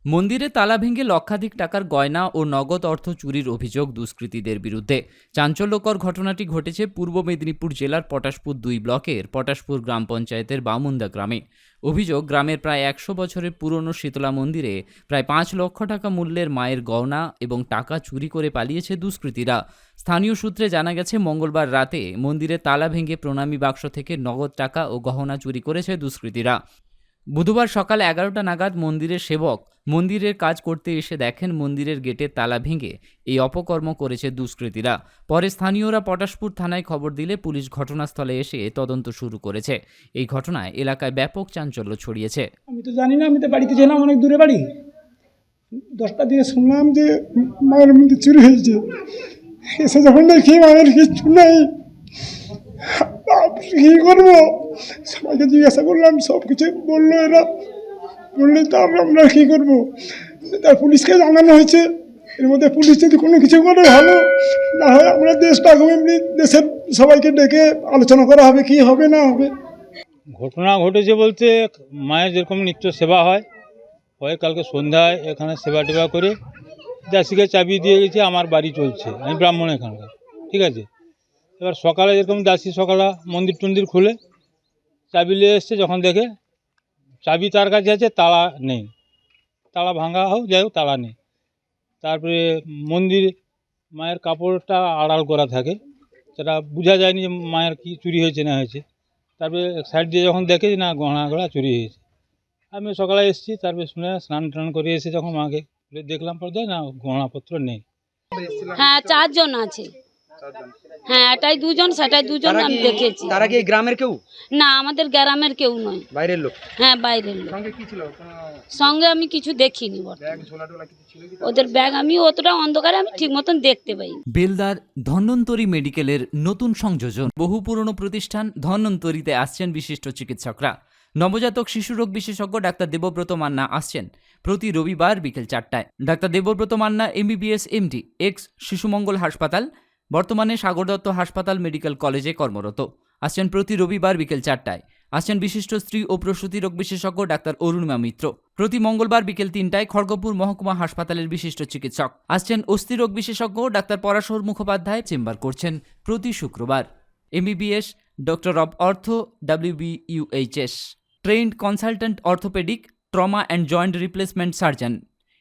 মন্দিরে তালা ভেঙে লক্ষাধিক টাকার গয়না ও নগদ অর্থ চুরির অভিযোগ দুষ্কৃতীদের বিরুদ্ধে। চাঞ্চল্যকর ঘটনাটি ঘটেছে পূর্ব মেদিনীপুর জেলার পটাশপুর 2 ব্লকের পটাশপুর গ্রাম পঞ্চায়েতের বামুন্দা গ্রামে। অভিযোগ, গ্রামের প্রায় 100 বছরের পুরনো শীতলা মন্দিরে প্রায় 5 লক্ষ টাকা মূল্যের মায়ের গয়না এবং টাকা চুরি করে পালিয়েছে দুষ্কৃতীরা। স্থানীয় সূত্রে জানা গেছে, মঙ্গলবার রাতে মন্দিরে তালা ভেঙে প্রণামী বাক্স থেকে নগদ টাকা ও গহনা চুরি করেছে দুষ্কৃতীরা। বুধবার সকাল 11টা নাগাদ মন্দিরের সেবক মন্দিরের কাজ করতে এসে দেখেন মন্দিরের গেটের তালা ভেঙে এই অপকর্ম করেছে দুষ্কৃতীরা। পরে স্থানীয়রা পটাশপুর থানায় খবর দিলে পুলিশ ঘটনাস্থলে এসে তদন্ত শুরু করেছে। এই ঘটনায় এলাকায় ব্যাপক চাঞ্চল্য ছড়িয়েছে। আমি তো জানি না, আমি তো বাড়িতে ছিলাম, অনেক দূরে বাড়ি। 10টা দিয়ে শুনলাম যে মায়ের মন্দির চুরি হয়েছে। এসে যখন দেখি মায়ের কিছু নেই, কী করবো? সবাইকে জিজ্ঞাসা করলাম, সব কিছু বললো এরা। বললে তার আমরা কী করবো? তার পুলিশকে জানানো হয়েছে। এর মধ্যে পুলিশ যদি কোনো কিছু করে ভালো, না হয় আমরা দেশটা এমনি দেশের সবাইকে ডেকে আলোচনা করা হবে কী হবে না হবে। ঘটনা ঘটেছে বলতে, মায়ের যেরকম নিত্য সেবা হয় কালকে সন্ধ্যায় এখানে সেবা টেবা করে দাসীকে চাবি দিয়ে গেছে। আমার বাড়ি চলছে, আমি ব্রাহ্মণ এখানকার, ঠিক আছে। এবার সকালে যেরকম দাসী সকালে মন্দির টন্দির খুলে চাবি নিয়ে এসছে, যখন দেখে চাবি তার কাছে আছে, তালা নেই। তালা ভাঙা হোক যাই হোক, তালা নেই। তারপরে মন্দির মায়ের কাপড়টা আড়াল করা থাকে, সেটা বোঝা যায়নি যে মায়ের কি চুরি হয়েছে না হয়েছে। তারপরে সাইড দিয়ে যখন দেখে না গহনা চুরি হয়েছে, আমি সকালে এসেছি। তারপরে শুনে স্নান টান করে এসে যখন মাকে দেখলাম, পর না গহনাপত্র নেই। হ্যাঁ, 4 জন আছে। হ্যাঁ, এটাই 2 জন, সেটাই 2 জন আমি দেখেছি। তারা কি গ্রামের কেউ? না, আমাদের গ্রামের কেউ নয়, বাইরের লোক। হ্যাঁ, বাইরের লোক। সঙ্গে কি ছিল? সঙ্গে আমি কিছু দেখিনি। ওদের ব্যাগ আমি অতটা অন্ধকারে আমি ঠিক মতন দেখতে পাই। বেলদার ধন্বন্তরী মেডিকেলের নতুন সংযোজন। বহু পুরনো প্রতিষ্ঠান ধন্বন্তরীতে আসছেন বিশিষ্ট চিকিৎসকরা। নবজাতক শিশুরোগ বিশেষজ্ঞ ডাক্তার দেবব্রত মান্না আসছেন প্রতি রবিবার বিকেল 4টায়। Doctor Debabrata Manna MBBS MD, ex Shishumangal হাসপাতাল, বর্তমানে সাগর দত্ত হাসপাতাল মেডিকেল কলেজে কর্মরত। আসছেন প্রতি রবিবার বিকেল 4টায়। আসছেন বিশিষ্ট স্ত্রী ও প্রসূতি রোগ বিশেষজ্ঞ ডাক্তার অরুণিমা মিত্র। প্রতি মঙ্গলবার বিকেল 3টায় খড়গপুর মহকুমা হাসপাতালের বিশিষ্ট চিকিৎসক আসছেন অস্থি রোগ বিশেষজ্ঞ ডাক্তার পরাশর মুখোপাধ্যায় চেম্বার করছেন প্রতি শুক্রবার। MBBS ডক্টর অব অর্থ WBUHS, trend consultant orthopaedic, trauma and joint replacement surgeon.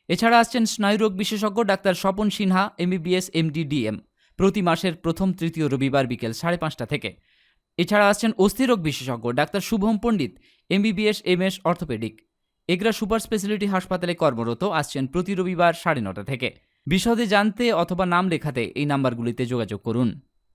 এছাড়া আসছেন স্নায়ুরোগ বিশেষজ্ঞ doctor Swapan Sinha MBBS MD DM, প্রতি মাসের প্রথম তৃতীয় রবিবার বিকেল 5:30 থেকে। এছাড়া আসছেন অস্থিরোগ বিশেষজ্ঞ ডাক্তার শুভম পণ্ডিত MBBS MS orthopaedic, Egra super speciality হাসপাতালে কর্মরত। আসছেন প্রতি রবিবার 9:30 থেকে। বিশদে জানতে অথবা নাম লেখাতে এই নাম্বারগুলিতে যোগাযোগ করুন।